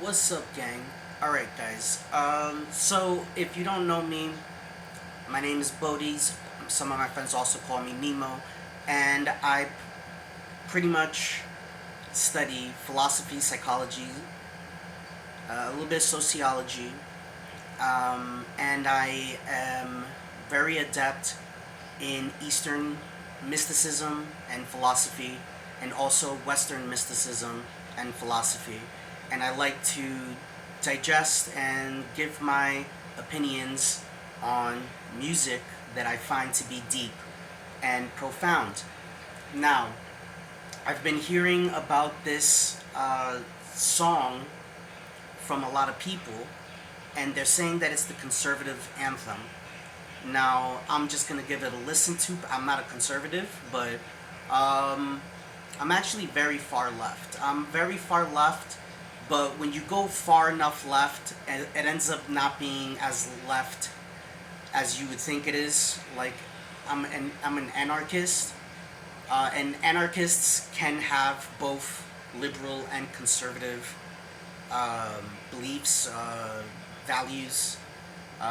What's up, gang? Alright, guys. So if you don't know me, my name is Bodies. Some of my friends also call me Nemo. And I pretty much study philosophy, psychology, a little bit of sociology. And I am very adept in Eastern mysticism and philosophy, and also Western mysticism and philosophy. And I like to digest and give my opinions on music that I find to be deep and profound. Now, I've been hearing about this song from a lot of people, and they're saying that it's the conservative anthem. Now, I'm just gonna give it a listen to. I'm not a conservative, but I'm actually very far left. I'm very far left, but when you go far enough left, it ends up not being as left as you would think it is. Like, I'm an anarchist, and anarchists can have both liberal and conservative beliefs, values,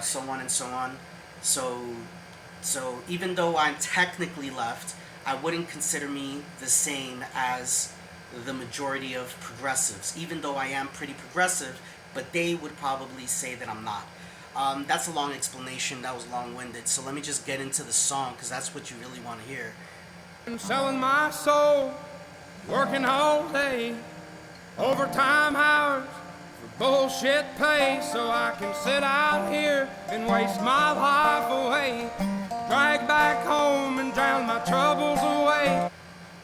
so on and so on. So, so even though I'm technically left, I wouldn't consider me the same as the majority of progressives. Even though I am pretty progressive, but they would probably say that I'm not. That's a long explanation. That was long-winded. So let me just get into the song because that's what you really want to hear. I'm selling my soul, working all day, overtime hours for bullshit pay, so I can sit out here and waste my life away, drag back home and drown my troubles away.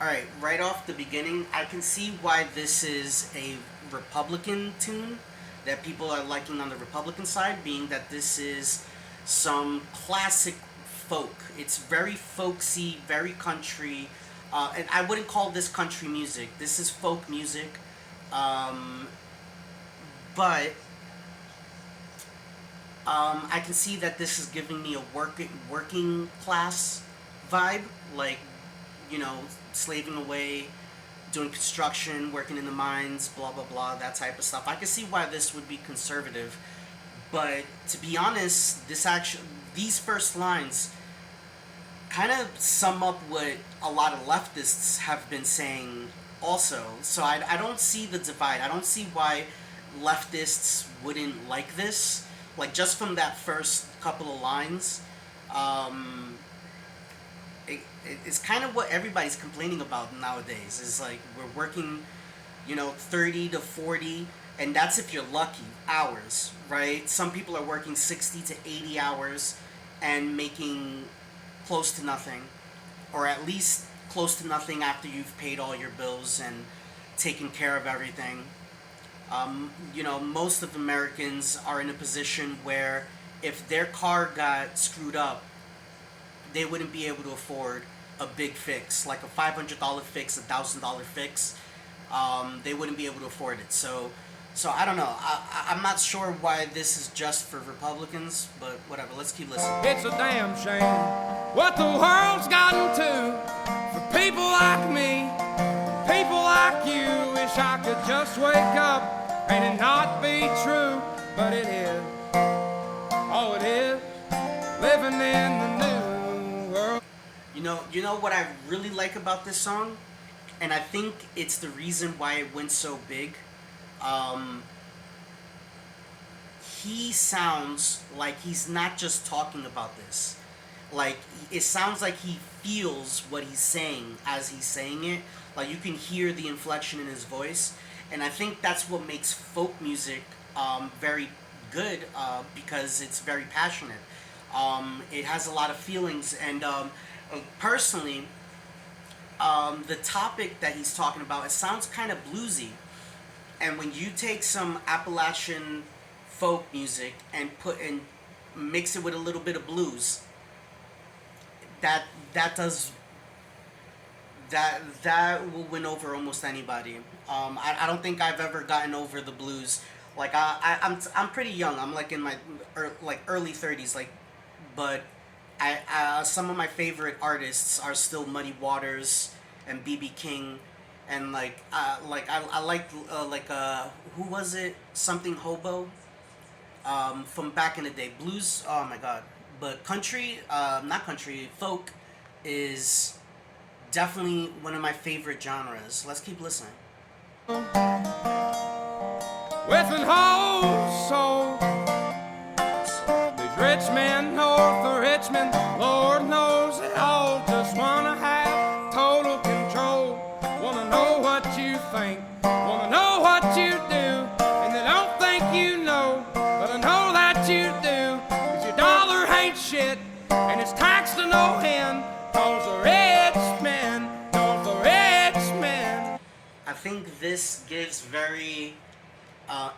Alright, right off the beginning, I can see why this is a Republican tune that people are liking on the Republican side, being that this is some classic folk. It's very folksy, very country, and I wouldn't call this country music. This is folk music, but I can see that this is giving me a working class vibe, like, you know, slaving away, doing construction, working in the mines, blah blah blah, that type of stuff. I can see why this would be conservative, but to be honest, these first lines kind of sum up what a lot of leftists have been saying also. So I don't see the divide. I don't see why leftists wouldn't like this. Like, just from that first couple of lines, it's kind of what everybody's complaining about nowadays. Is like, we're working, 30 to 40, and that's if you're lucky, hours, right? Some people are working 60 to 80 hours and making close to nothing, or at least close to nothing after you've paid all your bills and taken care of everything. Most of Americans are in a position where if their car got screwed up, they wouldn't be able to afford a big fix, like a $500 fix, $1,000 fix. They wouldn't be able to afford it. So I don't know. I'm not sure why this is just for Republicans, but whatever. Let's keep listening. It's a damn shame what the world's gotten to for people like me, people like you. Wish I could just wake up and it not be true, but it is. Oh, it is living in the new world. You know what I really like about this song, and I think it's the reason why it went so big. He sounds like he's not just talking about this. Like, it sounds like he feels what he's saying as he's saying it. Like, you can hear the inflection in his voice, and I think that's what makes folk music very good, because it's very passionate. It has a lot of feelings, and personally, the topic that he's talking about, it sounds kind of bluesy. And when you take some Appalachian folk music and mix it with a little bit of blues, that will win over almost anybody. I don't think I've ever gotten over the blues. Like, I'm pretty young. I'm like in my early 30s. Like, but some of my favorite artists are still Muddy Waters and B.B. King and I like who was it? Something Hobo, from back in the day. Blues. Oh my god. But country, not country, folk, is definitely one of my favorite genres. Let's keep listening. With an whole soul. These rich men north of Richmond, Lord knows they all just wanna have total control. Wanna know what you think, wanna know what you do, and they don't think you know, but I know that you do. 'Cause your dollar ain't shit, and it's taxed to no end. 'Cause the rich men, 'cause the rich men. I think this gives very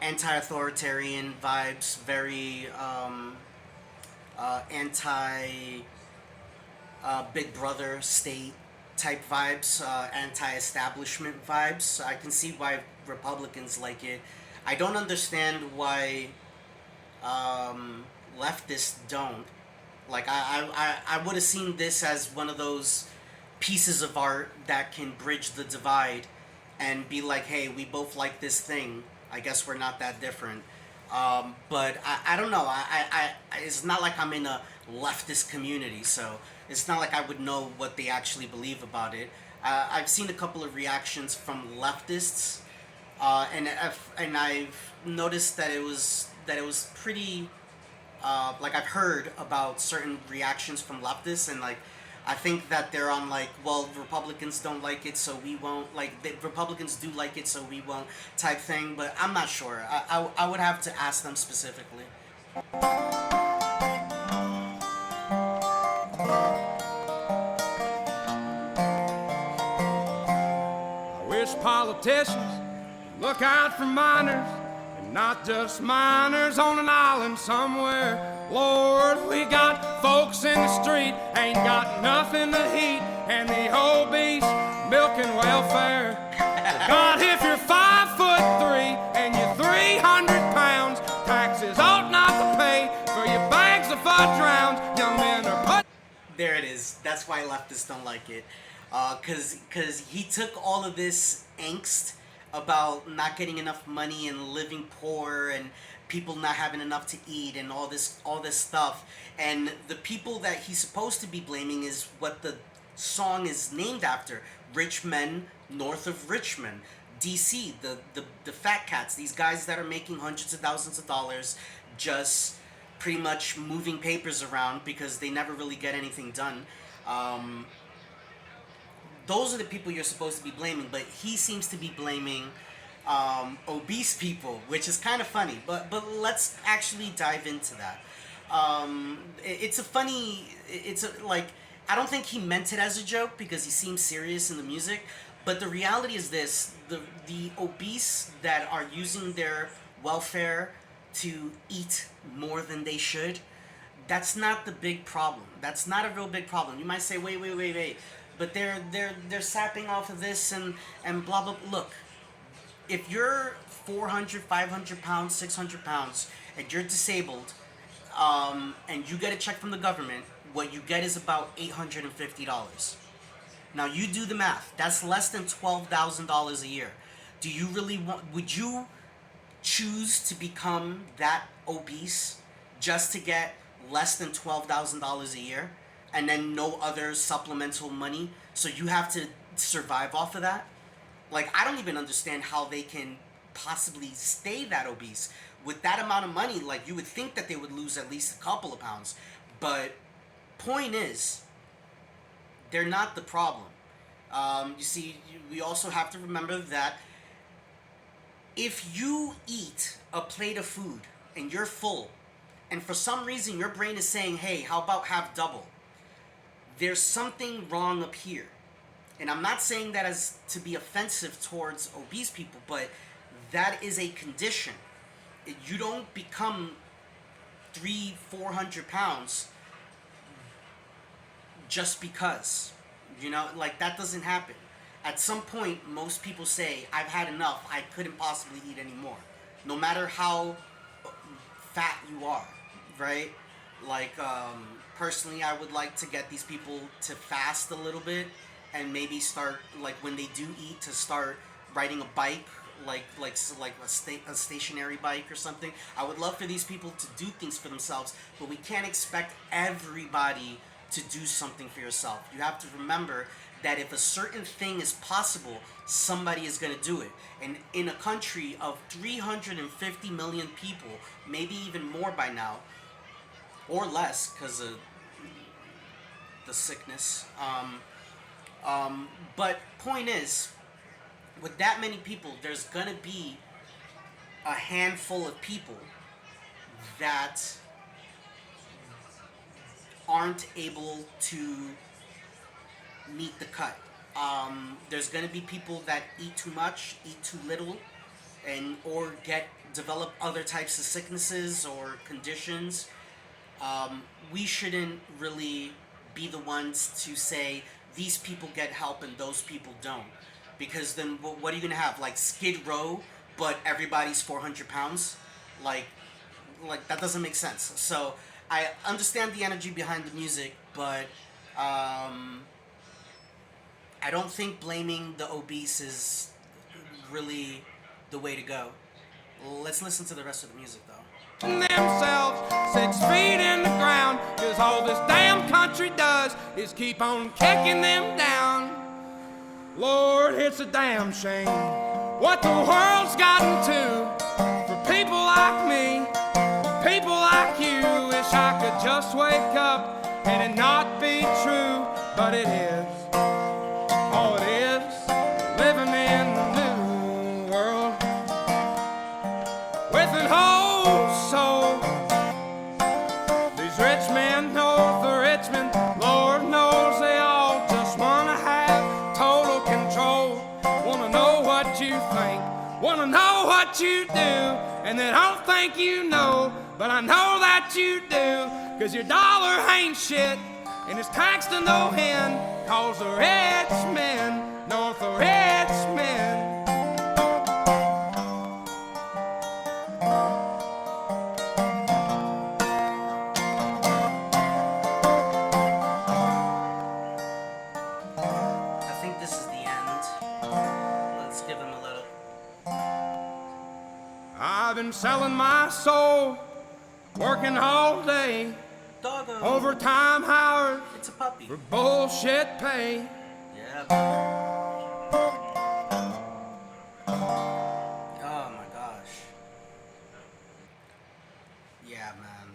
anti-authoritarian vibes, very anti Big Brother state type vibes, anti-establishment vibes. I can see why Republicans like it. I don't understand why leftists don't. Like I would have seen this as one of those pieces of art that can bridge the divide and be like, hey, we both like this thing. I guess we're not that different. But I don't know. It's not like I'm in a leftist community, so it's not like I would know what they actually believe about it. I've seen a couple of reactions from leftists, and I've noticed that it was pretty. Like I've heard about certain reactions from leftists, and like I think that they're on like, well, Republicans don't like it, so we won't. Like the Republicans do like it, so we won't type thing. But I'm not sure. I would have to ask them specifically. I wish politicians look out for minors, and not just minors on an island somewhere. Lord, we got folks in the street, ain't got nothing to eat, and the obese milking welfare. God, if you're 5'3" and you're 300 pounds, taxes ought not to pay for your bags of fudge rounds. Young men are put. There it is. That's why leftists don't like it. Cause he took all of this angst about not getting enough money and living poor and people not having enough to eat and all this stuff, and the people that he's supposed to be blaming is what the song is named after: rich men north of Richmond, DC, the fat cats, these guys that are making hundreds of thousands of dollars just pretty much moving papers around because they never really get anything done. Those are the people you're supposed to be blaming, but he seems to be blaming obese people, which is kind of funny. But let's actually dive into that. It's a funny. It's a, like, I don't think he meant it as a joke because he seems serious in the music. But the reality is this: the obese that are using their welfare to eat more than they should, that's not the big problem. That's not a real big problem. You might say, wait. But they're sapping off of this and blah blah. Look, if you're 400, 500 pounds, 600 pounds, and you're disabled, and you get a check from the government, what you get is about $850. Now you do the math. That's less than $12,000 a year. Do you really want? Would you choose to become that obese just to get less than $12,000 a year? And then no other supplemental money, so you have to survive off of that? Like, I don't even understand how they can possibly stay that obese with that amount of money. Like, you would think that they would lose at least a couple of pounds, but point is, they're not the problem. You see, we also have to remember that if you eat a plate of food and you're full, and for some reason your brain is saying, hey, how about have double? There's something wrong up here. And I'm not saying that as to be offensive towards obese people, but that is a condition. You don't become 300-400 pounds just because. You know, like, that doesn't happen. At some point, most people say, I've had enough, I couldn't possibly eat anymore. No matter how fat you are, right? Like, personally, I would like to get these people to fast a little bit and maybe start, like when they do eat, to start riding a bike, like a stationary bike or something. I would love for these people to do things for themselves, but we can't expect everybody to do something for yourself. You have to remember that if a certain thing is possible, somebody is going to do it. And in a country of 350 million people, maybe even more by now, or less because of the sickness. But point is, with that many people, there's gonna be a handful of people that aren't able to meet the cut. There's gonna be people that eat too much, eat too little, and or develop other types of sicknesses or conditions. We shouldn't really be the ones to say these people get help and those people don't, because then what are you gonna have, like Skid Row, but everybody's 400 pounds? Like, that doesn't make sense. So I understand the energy behind the music, but I don't think blaming the obese is really the way to go. Let's listen to the rest of the music though. Themselves 6 feet in the ground, 'cause all this damn country does is keep on kicking them down. Lord, it's a damn shame what the world's gotten to for people like me, people like you. Wish I could just wake up and it not be true, but it is. Oh, it is living in the new world with an whole soul. These rich men know the Richmond, Lord knows they all just wanna have total control. Wanna know what you think, wanna know what you do, and they don't think you know, but I know that you do. 'Cause your dollar ain't shit, and it's taxed to no end, 'cause the rich men know the rich men. I think this is the end. Let's give him a little. I've been selling my soul, working all day, Doggo. overtime hours It's a puppy. for bullshit pay. Yeah. Oh my gosh. Yeah, man.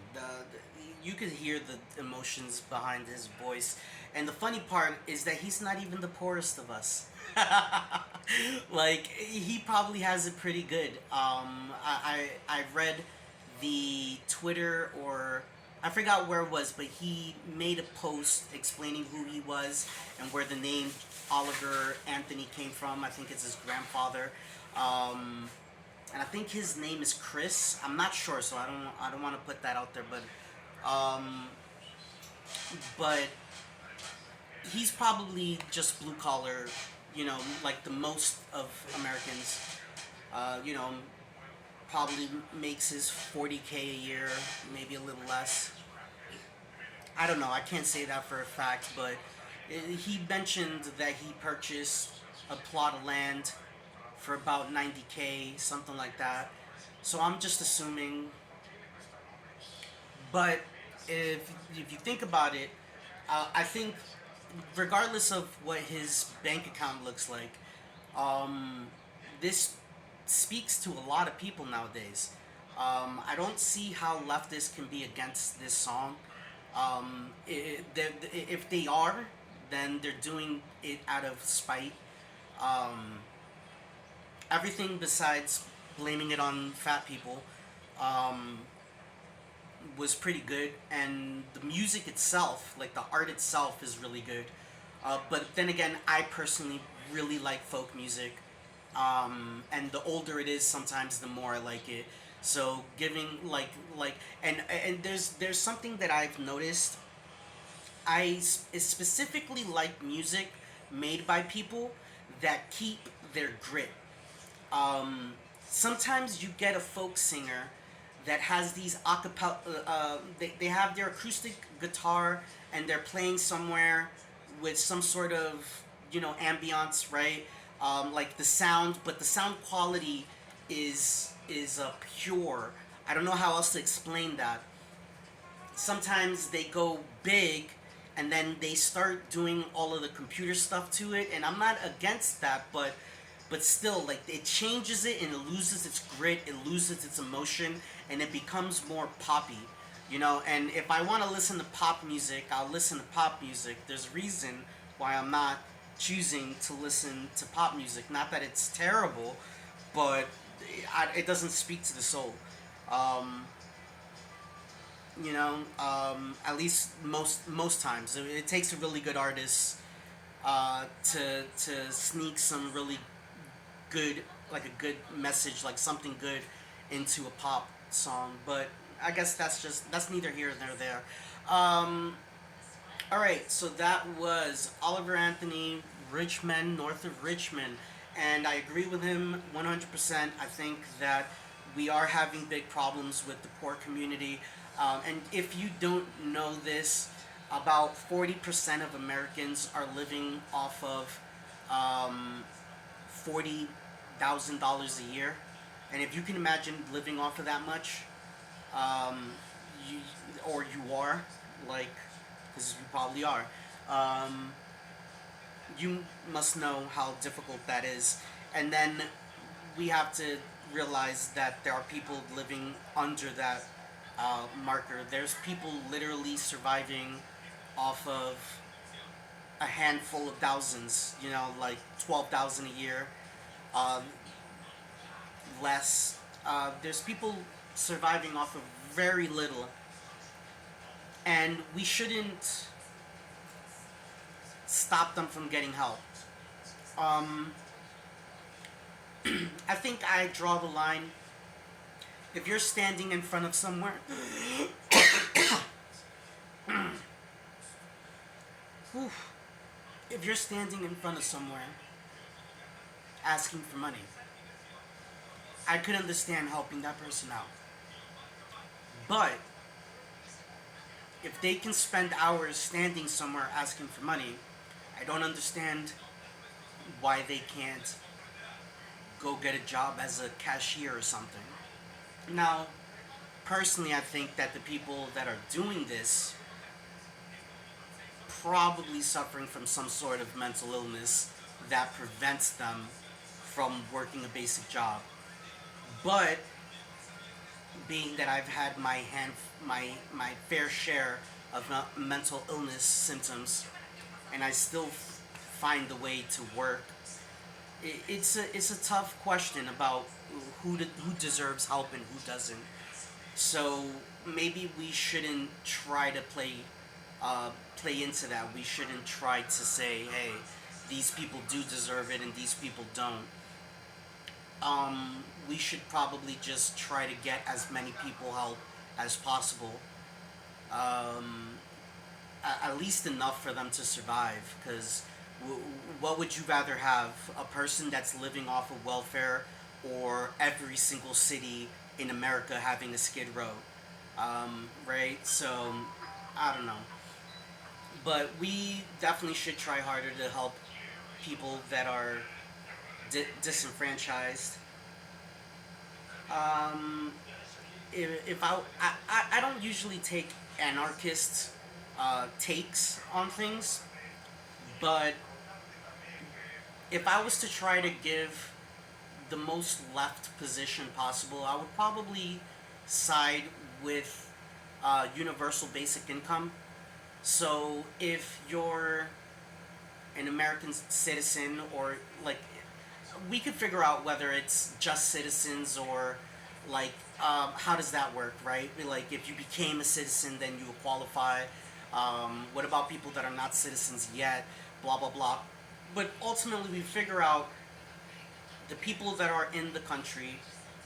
You could hear the emotions behind his voice, and the funny part is that he's not even the poorest of us. Like, he probably has it pretty good. I read the Twitter, or I forgot where it was, but he made a post explaining who he was and where the name Oliver Anthony came from. I think it's his grandfather, and I think his name is Chris. I'm not sure, so I don't want to put that out there, but he's probably just blue collar, like the most of Americans. Probably makes his 40K a year, maybe a little less. I don't know. I can't say that for a fact, but he mentioned that he purchased a plot of land for about 90K, something like that. So I'm just assuming. But if you think about it, I think regardless of what his bank account looks like, this speaks to a lot of people nowadays. I don't see how leftists can be against this song. If they are, then they're doing it out of spite. Everything besides blaming it on fat people was pretty good, and the music itself, like the art itself, is really good. But then again, I personally really like folk music, and the older it is, sometimes the more I like it. So giving and there's something that I've noticed. I specifically like music made by people that keep their grit. Sometimes you get a folk singer that has these acapella. They have their acoustic guitar and they're playing somewhere with some sort of ambiance, right? Like the sound, but the sound quality is pure. I don't know how else to explain that. Sometimes they go big and then they start doing all of the computer stuff to it, and I'm not against that, but still, like, it changes it and it loses its grit, it loses its emotion, and it becomes more poppy. And if I want to listen to pop music, I'll listen to pop music. There's a reason why I'm not choosing to listen to pop music. Not that it's terrible, but it doesn't speak to the soul. Um, at least most times it takes a really good artist to sneak some really good, like a good message, like something good into a pop song. But I guess that's neither here nor there. um all right, so that was Oliver Anthony, Richmond, north of Richmond. And I agree with him 100%. I think that we are having big problems with the poor community. And if you don't know this, about 40% of Americans are living off of $40,000 a year. And if you can imagine living off of that much, um, you, or you are, like, because you probably are, um, you must know how difficult that is. And then we have to realize that there are people living under that marker. There's people literally surviving off of a handful of thousands, like 12,000 a year, uh, less. There's people surviving off of very little, and we shouldn't stop them from getting help. Um, I think I draw the line. If you're standing in front of somewhere, if you're standing in front of somewhere asking for money, I could understand helping that person out. But if they can spend hours standing somewhere asking for money, I don't understand why they can't go get a job as a cashier or something. Now, personally, I think that the people that are doing this probably suffering from some sort of mental illness that prevents them from working a basic job. But being that I've had my fair share of mental illness symptoms, and I still find the way to work, it's a tough question about who deserves help and who doesn't. So maybe we shouldn't try to play into that. We shouldn't try to say, hey, these people do deserve it and these people don't. We should probably just try to get as many people help as possible. Um, at least enough for them to survive. Because what would you rather have? A person that's living off of welfare, or every single city in America having a skid row? Right? So, I don't know. But we definitely should try harder to help people that are disenfranchised. Um, if I don't usually take anarchist takes on things, but if I was to try to give the most left position possible, I would probably side with universal basic income. So if you're an American citizen, or like, we could figure out whether it's just citizens or like, how does that work, right? Like, if you became a citizen, then you would qualify. What about people that are not citizens yet? Blah blah blah. But ultimately, we figure out the people that are in the country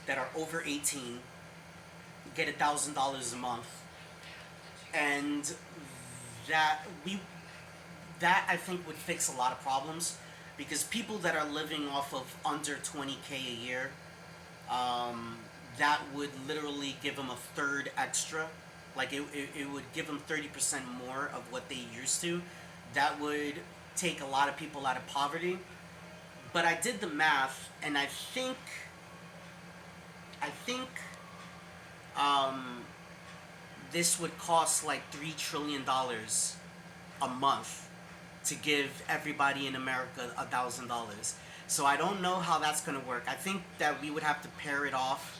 that are over 18 get $1,000 a month, and that we that I think would fix a lot of problems, because people that are living off of under 20K a year, that would literally give them a third extra. Like, it would give them 30% more of what they used to. That would take a lot of people out of poverty. But I did the math, and I think um, this would cost like $3 trillion a month to give everybody in America $1,000. So I don't know how that's going to work. I think that we would have to pair it off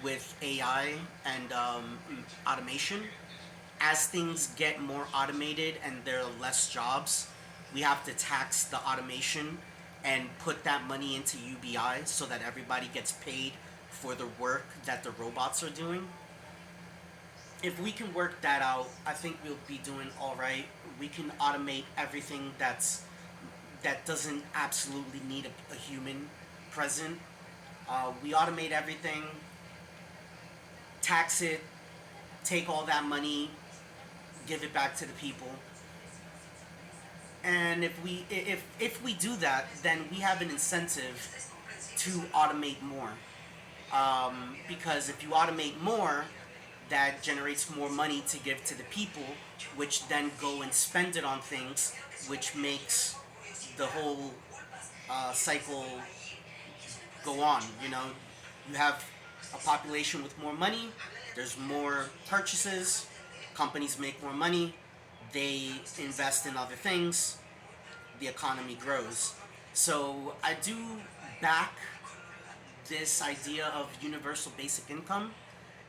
with AI and automation. As things get more automated and there are less jobs, we have to tax the automation and put that money into UBI so that everybody gets paid for the work that the robots are doing. If we can work that out, I think we'll be doing all right. We can automate everything that doesn't absolutely need a human present. We automate everything, tax it, take all that money, give it back to the people. And if we do that, then we have an incentive to automate more. Because if you automate more, that generates more money to give to the people, which then go and spend it on things, which makes the whole cycle go on. You have a population with more money, there's more purchases, companies make more money, they invest in other things, the economy grows. So I do back this idea of universal basic income,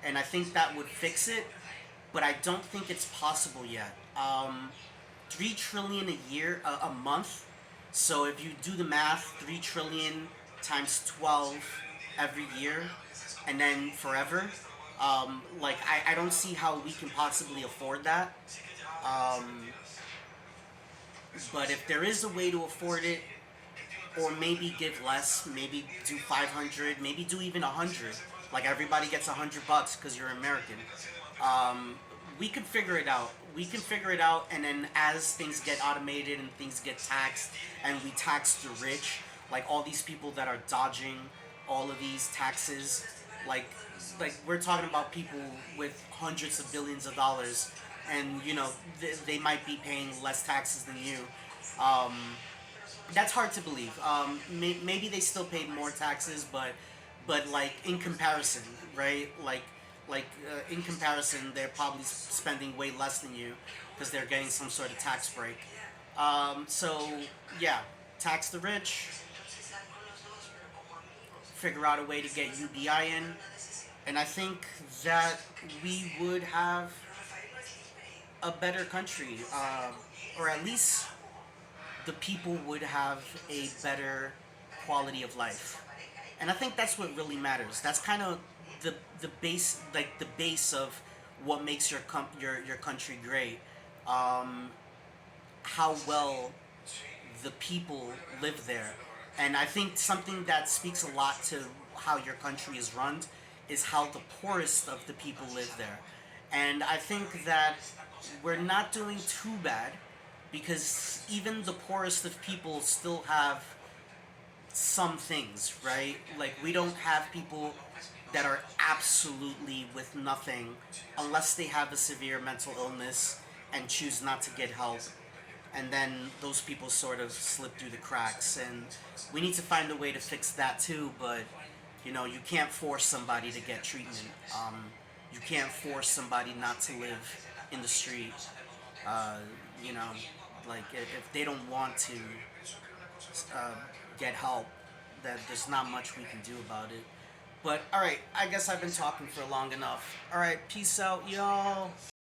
and I think that would fix it, but I don't think it's possible yet. 3 trillion a year, a month. So if you do the math, 3 trillion times 12 every year, and then forever. Like I don't see how we can possibly afford that. Um, but if there is a way to afford it, or maybe give less, maybe do 500, maybe do even 100. Like everybody gets $100 because you're American. We can figure it out. We can figure it out, and then as things get automated and things get taxed, and we tax the rich, like all these people that are dodging all of these taxes, like like we're talking about people with hundreds of billions of dollars, and they might be paying less taxes than you. Um, that's hard to believe. Maybe they still paid more taxes, but like in comparison, right? Like in comparison, they're probably spending way less than you because they're getting some sort of tax break. So yeah, tax the rich, figure out a way to get UBI in, and I think that we would have a better country, or at least the people would have a better quality of life. And I think that's what really matters. That's kind of the base, like the base of what makes your country great. Um, how well the people live there. And I think something that speaks a lot to how your country is run is how the poorest of the people live there. And I think that we're not doing too bad because even the poorest of people still have some things, right? Like we don't have people that are absolutely with nothing unless they have a severe mental illness and choose not to get help. And then those people sort of slip through the cracks, and we need to find a way to fix that too. But you can't force somebody to get treatment. You can't force somebody not to live in the street. uh, you know, like if they don't want to uh, get help, that there's not much we can do about it. But all right, I guess I've been talking for long enough. All right, peace out, y'all.